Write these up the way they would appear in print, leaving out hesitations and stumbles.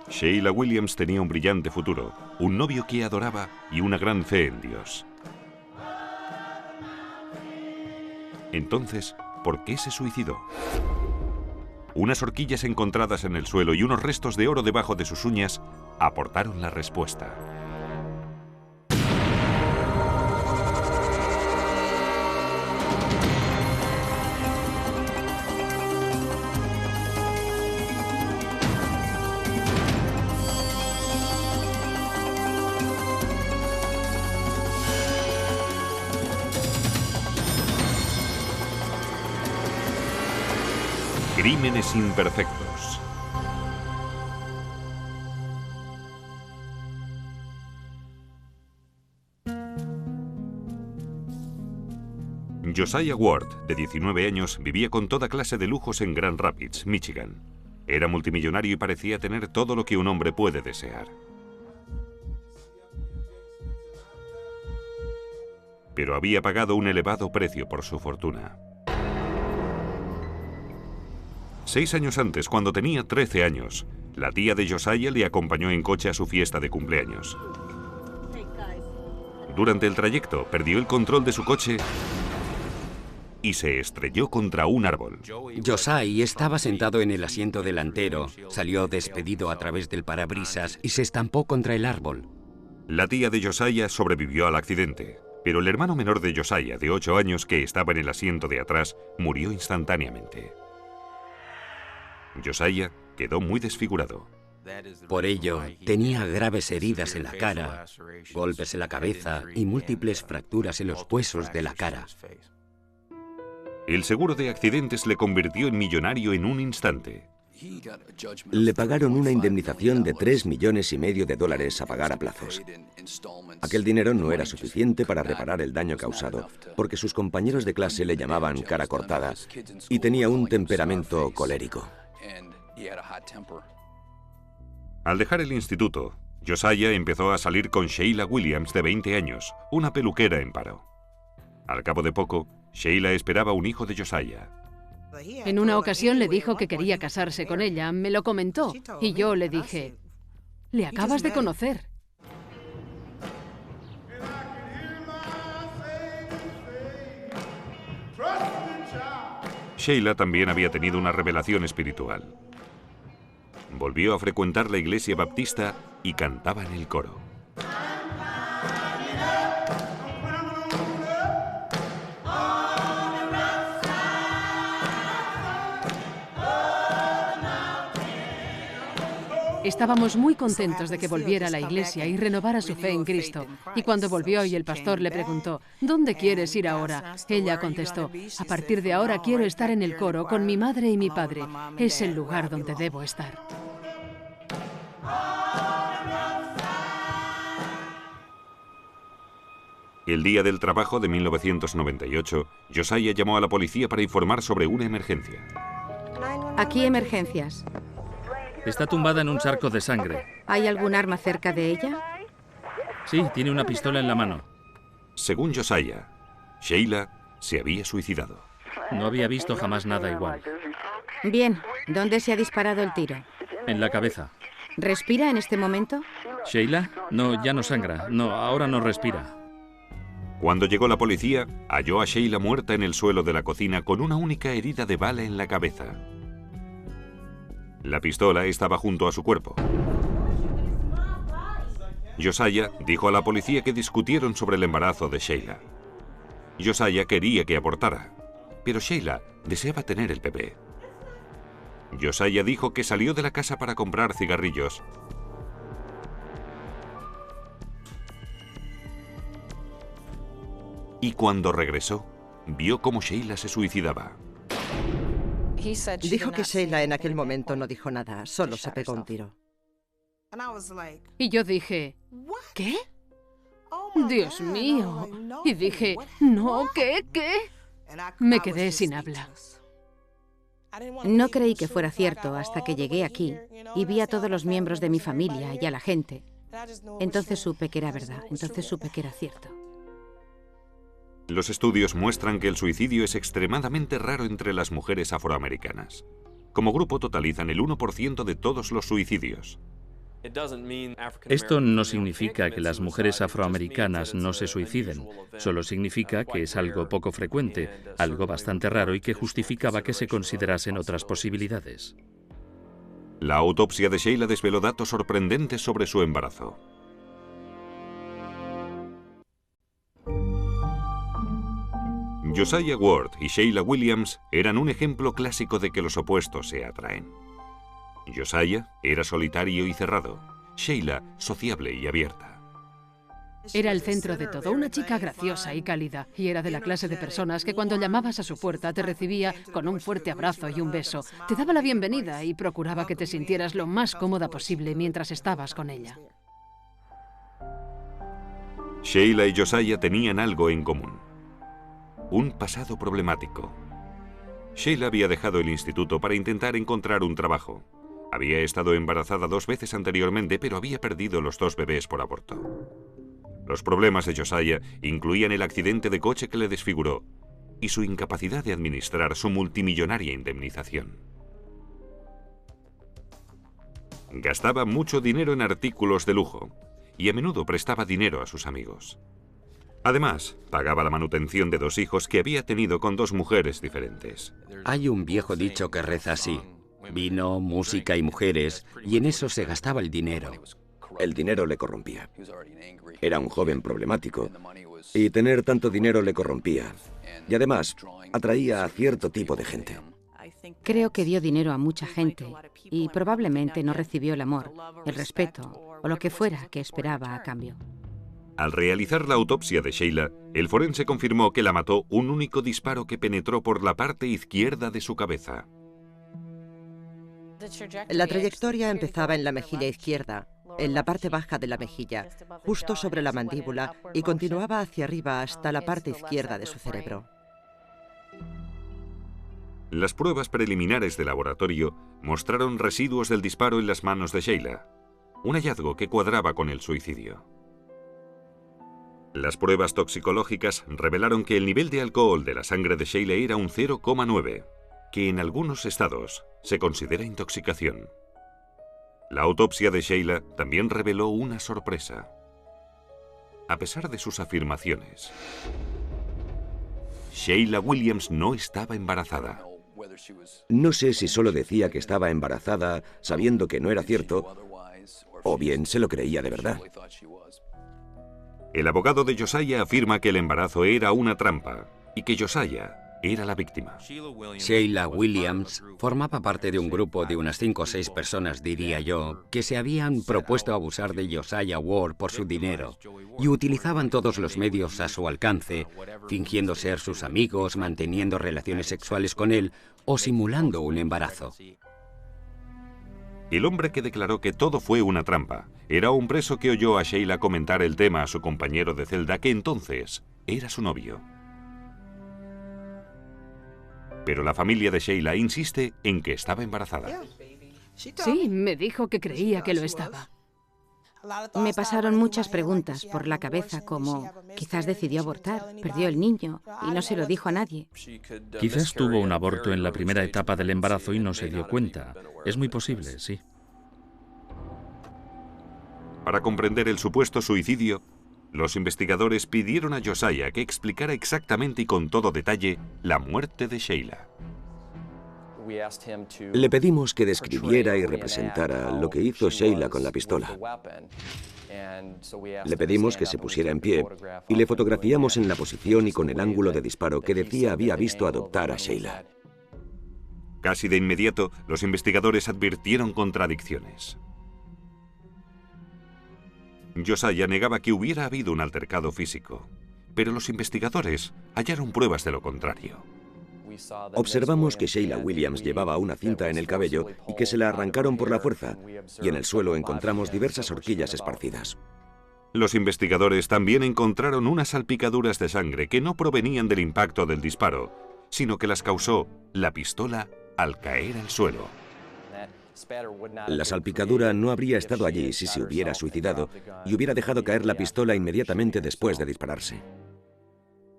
Sheila Williams tenía un brillante futuro, un novio que adoraba y una gran fe en Dios. Entonces, ¿por qué se suicidó? Unas horquillas encontradas en el suelo y unos restos de oro debajo de sus uñas aportaron la respuesta. Crímenes imperfectos. Josiah Ward, de 19 años, vivía con toda clase de lujos en Grand Rapids, Michigan. Era multimillonario y parecía tener todo lo que un hombre puede desear. Pero había pagado un elevado precio por su fortuna. 6 años antes, cuando tenía 13 años, la tía de Josiah le acompañó en coche a su fiesta de cumpleaños. Durante el trayecto, perdió el control de su coche y se estrelló contra un árbol. Josiah estaba sentado en el asiento delantero, salió despedido a través del parabrisas y se estampó contra el árbol. La tía de Josiah sobrevivió al accidente, pero el hermano menor de Josiah, de 8 años, que estaba en el asiento de atrás, murió instantáneamente. Josiah quedó muy desfigurado. Por ello, tenía graves heridas en la cara, golpes en la cabeza y múltiples fracturas en los huesos de la cara. El seguro de accidentes le convirtió en millonario en un instante. Le pagaron una indemnización de $3,5 millones a pagar a plazos. Aquel dinero no era suficiente para reparar el daño causado, porque sus compañeros de clase le llamaban cara cortada y tenía un temperamento colérico. Al dejar el instituto, Josiah empezó a salir con Sheila Williams, de 20 años, una peluquera en paro. Al cabo de poco, Sheila esperaba un hijo de Josiah. En una ocasión le dijo que quería casarse con ella, me lo comentó, y yo le dije, «Le acabas de conocer». Sheila también había tenido una revelación espiritual. Volvió a frecuentar la iglesia baptista y cantaba en el coro. Estábamos muy contentos de que volviera a la iglesia y renovara su fe en Cristo. Y cuando volvió y el pastor le preguntó, ¿dónde quieres ir ahora? Ella contestó, a partir de ahora quiero estar en el coro con mi madre y mi padre. Es el lugar donde debo estar. El día del trabajo de 1998, Josiah llamó a la policía para informar sobre una emergencia. Aquí emergencias. Está tumbada en un charco de sangre. ¿Hay algún arma cerca de ella? Sí, tiene una pistola en la mano. Según Josiah, Sheila se había suicidado. No había visto jamás nada igual. Bien, ¿dónde se ha disparado el tiro? En la cabeza. ¿Respira en este momento? ¿Sheila? No, ya no sangra. No, ahora no respira. Cuando llegó la policía, halló a Sheila muerta en el suelo de la cocina con una única herida de bala en la cabeza. La pistola estaba junto a su cuerpo. Josiah dijo a la policía que discutieron sobre el embarazo de Sheila. Josiah quería que abortara, pero Sheila deseaba tener el bebé. Josiah dijo que salió de la casa para comprar cigarrillos. Y cuando regresó, vio cómo Sheila se suicidaba. Dijo que Sheila en aquel momento no dijo nada, solo se pegó un tiro. Y yo dije, ¿qué? Dios mío. Y dije, no, ¿qué? Me quedé sin habla. No creí que fuera cierto hasta que llegué aquí y vi a todos los miembros de mi familia y a la gente. Entonces supe que era verdad, entonces supe que era cierto. Los estudios muestran que el suicidio es extremadamente raro entre las mujeres afroamericanas. Como grupo totalizan el 1% de todos los suicidios. Esto no significa que las mujeres afroamericanas no se suiciden, solo significa que es algo poco frecuente, algo bastante raro y que justificaba que se considerasen otras posibilidades. La autopsia de Sheila desveló datos sorprendentes sobre su embarazo. Josiah Ward y Sheila Williams eran un ejemplo clásico de que los opuestos se atraen. Josiah era solitario y cerrado, Sheila sociable y abierta. Era el centro de todo, una chica graciosa y cálida, y era de la clase de personas que cuando llamabas a su puerta te recibía con un fuerte abrazo y un beso, te daba la bienvenida y procuraba que te sintieras lo más cómoda posible mientras estabas con ella. Sheila y Josiah tenían algo en común: un pasado problemático. Sheila había dejado el instituto para intentar encontrar un trabajo. Había estado embarazada 2 veces anteriormente, pero había perdido los 2 bebés por aborto. Los problemas de Josiah incluían el accidente de coche que le desfiguró y su incapacidad de administrar su multimillonaria indemnización. Gastaba mucho dinero en artículos de lujo y a menudo prestaba dinero a sus amigos. Además, pagaba la manutención de 2 hijos que había tenido con 2 mujeres diferentes. Hay un viejo dicho que reza así: vino, música y mujeres, y en eso se gastaba el dinero. El dinero le corrompía. Era un joven problemático y tener tanto dinero le corrompía. Y además, atraía a cierto tipo de gente. Creo que dio dinero a mucha gente y probablemente no recibió el amor, el respeto o lo que fuera que esperaba a cambio. Al realizar la autopsia de Sheila, el forense confirmó que la mató un único disparo que penetró por la parte izquierda de su cabeza. La trayectoria empezaba en la mejilla izquierda, en la parte baja de la mejilla, justo sobre la mandíbula, y continuaba hacia arriba hasta la parte izquierda de su cerebro. Las pruebas preliminares de laboratorio mostraron residuos del disparo en las manos de Sheila, un hallazgo que cuadraba con el suicidio. Las pruebas toxicológicas revelaron que el nivel de alcohol de la sangre de Sheila era un 0,9, que en algunos estados se considera intoxicación. La autopsia de Sheila también reveló una sorpresa. A pesar de sus afirmaciones, Sheila Williams no estaba embarazada. No sé si solo decía que estaba embarazada sabiendo que no era cierto, o bien se lo creía de verdad. El abogado de Josiah afirma que el embarazo era una trampa y que Josiah era la víctima. Sheila Williams formaba parte de un grupo de unas 5 o 6 personas, diría yo, que se habían propuesto abusar de Josiah Ward por su dinero y utilizaban todos los medios a su alcance, fingiendo ser sus amigos, manteniendo relaciones sexuales con él o simulando un embarazo. El hombre que declaró que todo fue una trampa era un preso que oyó a Sheila comentar el tema a su compañero de celda, que entonces era su novio. Pero la familia de Sheila insiste en que estaba embarazada. Sí, me dijo que creía que lo estaba. Me pasaron muchas preguntas por la cabeza, como quizás decidió abortar, perdió el niño y no se lo dijo a nadie. Quizás tuvo un aborto en la primera etapa del embarazo y no se dio cuenta. Es muy posible, sí. Para comprender el supuesto suicidio, los investigadores pidieron a Josiah que explicara exactamente y con todo detalle la muerte de Sheila. Le pedimos que describiera y representara lo que hizo Sheila con la pistola. Le pedimos que se pusiera en pie y le fotografiamos en la posición y con el ángulo de disparo que decía había visto adoptar a Sheila. Casi de inmediato, los investigadores advirtieron contradicciones. Josiah negaba que hubiera habido un altercado físico, pero los investigadores hallaron pruebas de lo contrario. Observamos que Sheila Williams llevaba una cinta en el cabello y que se la arrancaron por la fuerza, y en el suelo encontramos diversas horquillas esparcidas. Los investigadores también encontraron unas salpicaduras de sangre que no provenían del impacto del disparo, sino que las causó la pistola al caer al suelo. La salpicadura no habría estado allí si se hubiera suicidado y hubiera dejado caer la pistola inmediatamente después de dispararse.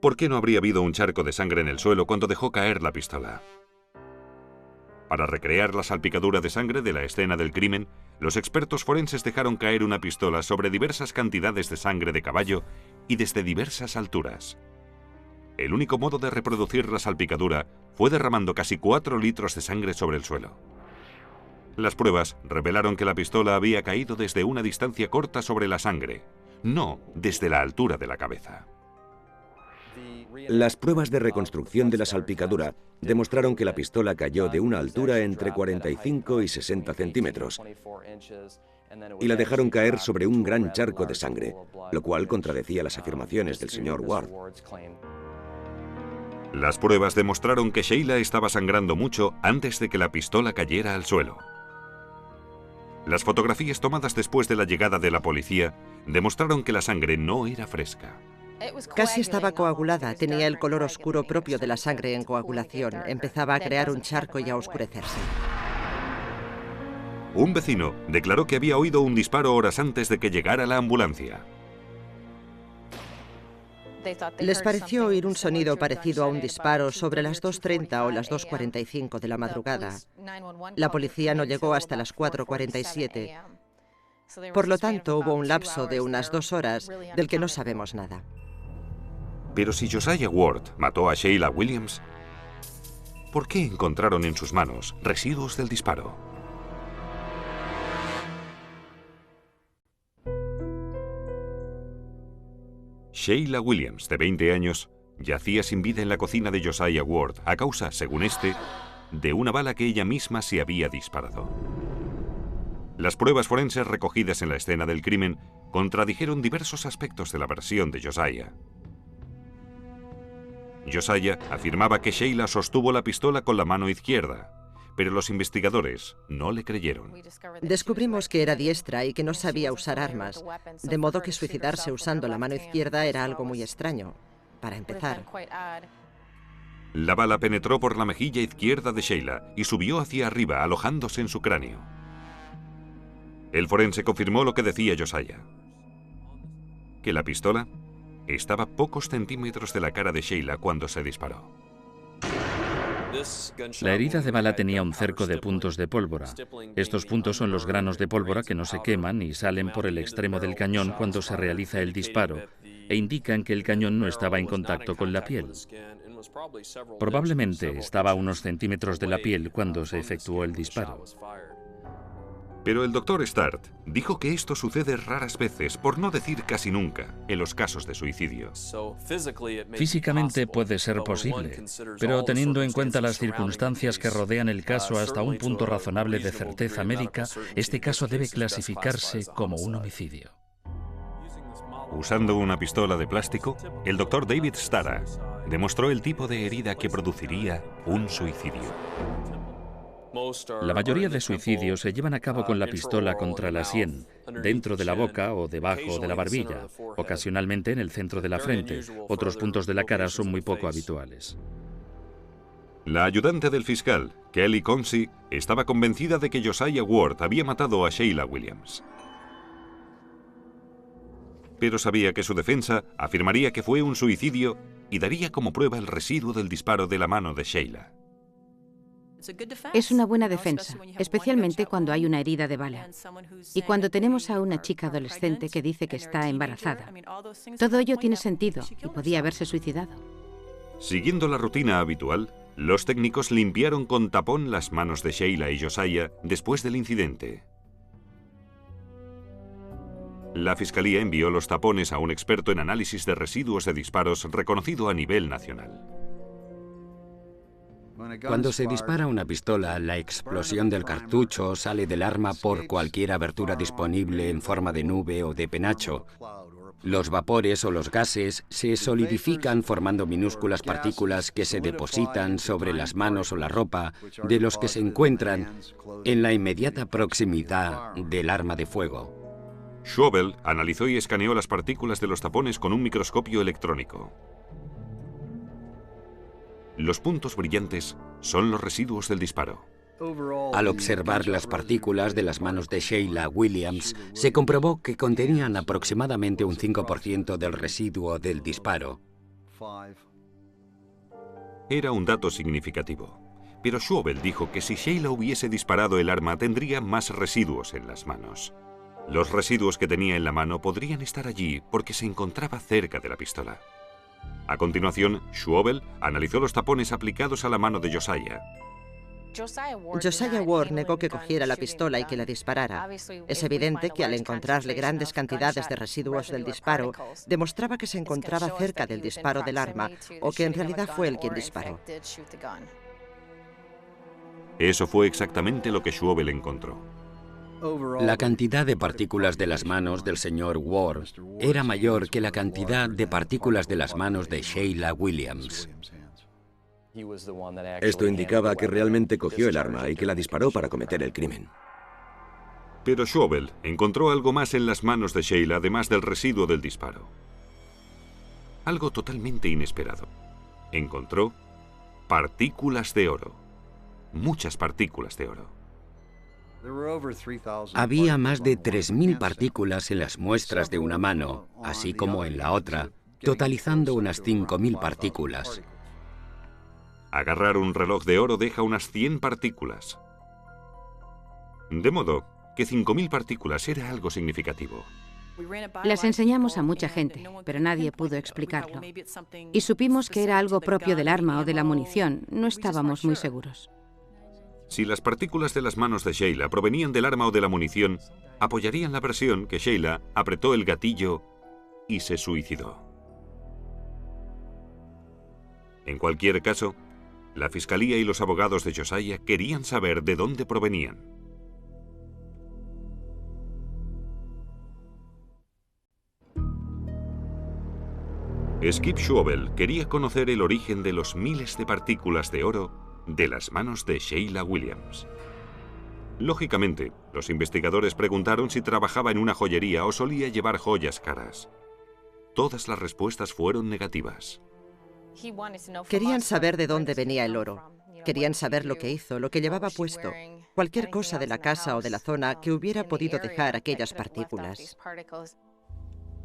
¿Por qué no habría habido un charco de sangre en el suelo cuando dejó caer la pistola? Para recrear la salpicadura de sangre de la escena del crimen, los expertos forenses dejaron caer una pistola sobre diversas cantidades de sangre de caballo y desde diversas alturas. El único modo de reproducir la salpicadura fue derramando casi 4 litros de sangre sobre el suelo. Las pruebas revelaron que la pistola había caído desde una distancia corta sobre la sangre, no desde la altura de la cabeza. Las pruebas de reconstrucción de la salpicadura demostraron que la pistola cayó de una altura entre 45 y 60 centímetros y la dejaron caer sobre un gran charco de sangre, lo cual contradecía las afirmaciones del señor Ward. Las pruebas demostraron que Sheila estaba sangrando mucho antes de que la pistola cayera al suelo. Las fotografías tomadas después de la llegada de la policía demostraron que la sangre no era fresca. Casi estaba coagulada, tenía el color oscuro propio de la sangre en coagulación. Empezaba a crear un charco y a oscurecerse. Un vecino declaró que había oído un disparo horas antes de que llegara la ambulancia. Les pareció oír un sonido parecido a un disparo sobre las 2:30 o las 2:45 de la madrugada. La policía no llegó hasta las 4:47. Por lo tanto, hubo un lapso de unas 2 horas del que no sabemos nada. Pero si Josiah Ward mató a Sheila Williams, ¿por qué encontraron en sus manos residuos del disparo? Sheila Williams, de 20 años, yacía sin vida en la cocina de Josiah Ward a causa, según este, de una bala que ella misma se había disparado. Las pruebas forenses recogidas en la escena del crimen contradijeron diversos aspectos de la versión de Josiah. Josiah afirmaba que Sheila sostuvo la pistola con la mano izquierda, pero los investigadores no le creyeron. Descubrimos que era diestra y que no sabía usar armas, de modo que suicidarse usando la mano izquierda era algo muy extraño, para empezar. La bala penetró por la mejilla izquierda de Sheila y subió hacia arriba, alojándose en su cráneo. El forense confirmó lo que decía Josiah, que la pistola estaba a pocos centímetros de la cara de Sheila cuando se disparó. La herida de bala tenía un cerco de puntos de pólvora. Estos puntos son los granos de pólvora que no se queman y salen por el extremo del cañón cuando se realiza el disparo, e indican que el cañón no estaba en contacto con la piel. Probablemente estaba a unos centímetros de la piel cuando se efectuó el disparo. Pero el Dr. Start dijo que esto sucede raras veces, por no decir casi nunca, en los casos de suicidio. Físicamente puede ser posible, pero teniendo en cuenta las circunstancias que rodean el caso hasta un punto razonable de certeza médica, este caso debe clasificarse como un homicidio. Usando una pistola de plástico, el Dr. David Stara demostró el tipo de herida que produciría un suicidio. La mayoría de suicidios se llevan a cabo con la pistola contra la sien, dentro de la boca o debajo de la barbilla, ocasionalmente en el centro de la frente. Otros puntos de la cara son muy poco habituales. La ayudante del fiscal, Kelly Consey, estaba convencida de que Josiah Ward había matado a Sheila Williams. Pero sabía que su defensa afirmaría que fue un suicidio y daría como prueba el residuo del disparo de la mano de Sheila. Es una buena defensa, especialmente cuando hay una herida de bala. Y cuando tenemos a una chica adolescente que dice que está embarazada. Todo ello tiene sentido y podía haberse suicidado. Siguiendo la rutina habitual, los técnicos limpiaron con tapón las manos de Sheila y Josiah después del incidente. La fiscalía envió los tapones a un experto en análisis de residuos de disparos reconocido a nivel nacional. Cuando se dispara una pistola, la explosión del cartucho sale del arma por cualquier abertura disponible en forma de nube o de penacho. Los vapores o los gases se solidifican formando minúsculas partículas que se depositan sobre las manos o la ropa de los que se encuentran en la inmediata proximidad del arma de fuego. Schobel analizó y escaneó las partículas de los tapones con un microscopio electrónico. Los puntos brillantes son los residuos del disparo. Al observar las partículas de las manos de Sheila Williams, se comprobó que contenían aproximadamente un 5% del residuo del disparo. Era un dato significativo, Pero Schwobel dijo que si Sheila hubiese disparado el arma tendría más residuos en las manos. Los residuos que tenía en la mano podrían estar allí porque se encontraba cerca de la pistola. A continuación, Schwobel analizó los tapones aplicados a la mano de Josiah. Josiah Ward negó que cogiera la pistola y que la disparara. Es evidente que al encontrarle grandes cantidades de residuos del disparo, demostraba que se encontraba cerca del disparo del arma o que en realidad fue él quien disparó. Eso fue exactamente lo que Schwobel encontró. La cantidad de partículas de las manos del señor Ward era mayor que la cantidad de partículas de las manos de Sheila Williams. Esto indicaba que realmente cogió el arma y que la disparó para cometer el crimen. Pero Schwobel encontró algo más en las manos de Sheila además del residuo del disparo. Algo totalmente inesperado. Encontró partículas de oro. Muchas partículas de oro. Había más de 3.000 partículas en las muestras de una mano, así como en la otra, totalizando unas 5.000 partículas. Agarrar un reloj de oro deja unas 100 partículas. De modo que 5.000 partículas era algo significativo. Las enseñamos a mucha gente, pero nadie pudo explicarlo. Y supimos que era algo propio del arma o de la munición. No estábamos muy seguros. Si las partículas de las manos de Sheila provenían del arma o de la munición, apoyarían la versión que Sheila apretó el gatillo y se suicidó. En cualquier caso, la fiscalía y los abogados de Josiah querían saber de dónde provenían. Skip Schwobel quería conocer el origen de los miles de partículas de oro de las manos de Sheila Williams. Lógicamente, los investigadores preguntaron si trabajaba en una joyería o solía llevar joyas caras. Todas las respuestas fueron negativas. Querían saber de dónde venía el oro. Querían saber lo que hizo, lo que llevaba puesto, cualquier cosa de la casa o de la zona que hubiera podido dejar aquellas partículas.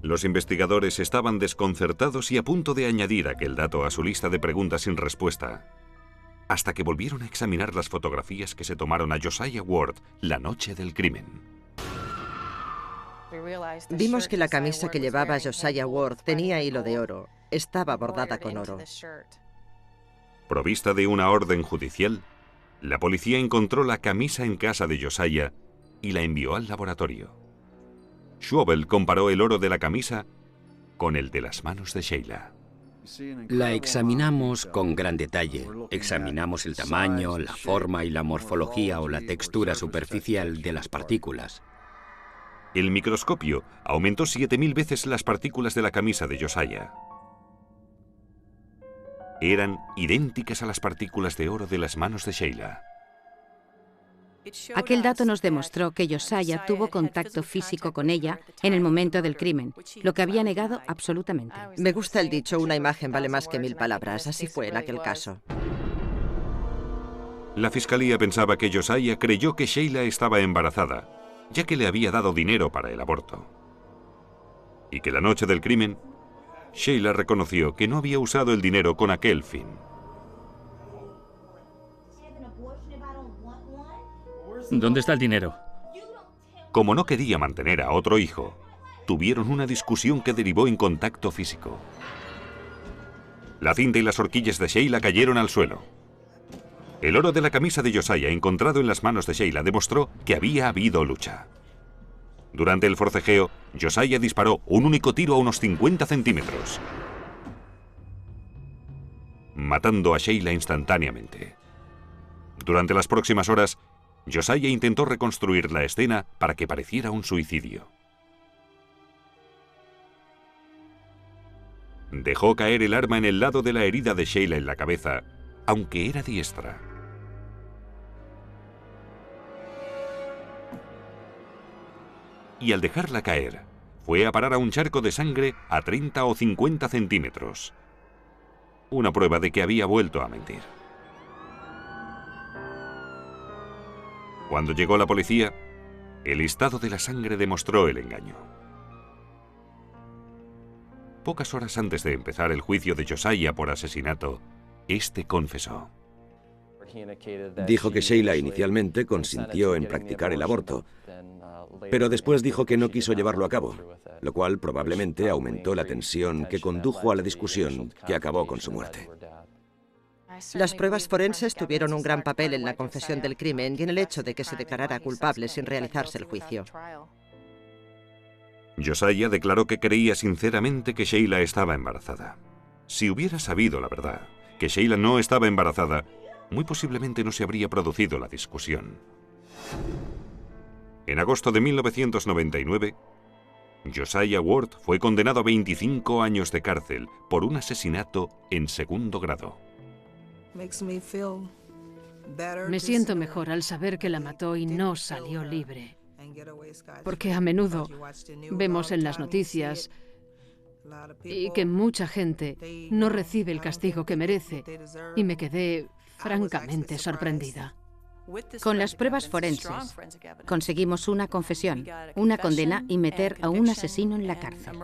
Los investigadores estaban desconcertados y a punto de añadir aquel dato a su lista de preguntas sin respuesta, hasta que volvieron a examinar las fotografías que se tomaron a Josiah Ward la noche del crimen. Vimos que la camisa que llevaba Josiah Ward tenía hilo de oro. Estaba bordada con oro. Provista de una orden judicial, la policía encontró la camisa en casa de Josiah y la envió al laboratorio. Schwobel comparó el oro de la camisa con el de las manos de Sheila. La examinamos con gran detalle. Examinamos el tamaño, la forma y la morfología o la textura superficial de las partículas. El microscopio aumentó 7000 veces las partículas de la camisa de Josiah. Eran idénticas a las partículas de oro de las manos de Sheila. Aquel dato nos demostró que Josiah tuvo contacto físico con ella en el momento del crimen, lo que había negado absolutamente. Me gusta el dicho, una imagen vale más que 1000 palabras. Así fue en aquel caso. La fiscalía pensaba que Josiah creyó que Sheila estaba embarazada, ya que le había dado dinero para el aborto. Y que la noche del crimen, Sheila reconoció que no había usado el dinero con aquel fin. ¿Dónde está el dinero? Como no quería mantener a otro hijo, tuvieron una discusión que derivó en contacto físico. La cinta y las horquillas de Sheila cayeron al suelo. El oro de la camisa de Josiah encontrado en las manos de Sheila demostró que había habido lucha. Durante el forcejeo, Josiah disparó un único tiro a unos 50 centímetros, matando a Sheila instantáneamente. Durante las próximas horas, Josiah intentó reconstruir la escena para que pareciera un suicidio. Dejó caer el arma en el lado de la herida de Sheila en la cabeza, aunque era diestra. Y al dejarla caer, fue a parar a un charco de sangre a 30 o 50 centímetros. Una prueba de que había vuelto a mentir. Cuando llegó la policía, el estado de la sangre demostró el engaño. Pocas horas antes de empezar el juicio de Josiah por asesinato, este confesó. Dijo que Sheila inicialmente consintió en practicar el aborto, pero después dijo que no quiso llevarlo a cabo, lo cual probablemente aumentó la tensión que condujo a la discusión que acabó con su muerte. Las pruebas forenses tuvieron un gran papel en la confesión del crimen y en el hecho de que se declarara culpable sin realizarse el juicio. Josiah declaró que creía sinceramente que Sheila estaba embarazada. Si hubiera sabido la verdad, que Sheila no estaba embarazada, muy posiblemente no se habría producido la discusión. En agosto de 1999, Josiah Ward fue condenado a 25 años de cárcel por un asesinato en segundo grado. Me siento mejor al saber que la mató y no salió libre. Porque a menudo vemos en las noticias y que mucha gente no recibe el castigo que merece, y me quedé francamente sorprendida. Con las pruebas forenses conseguimos una confesión, una condena y meter a un asesino en la cárcel.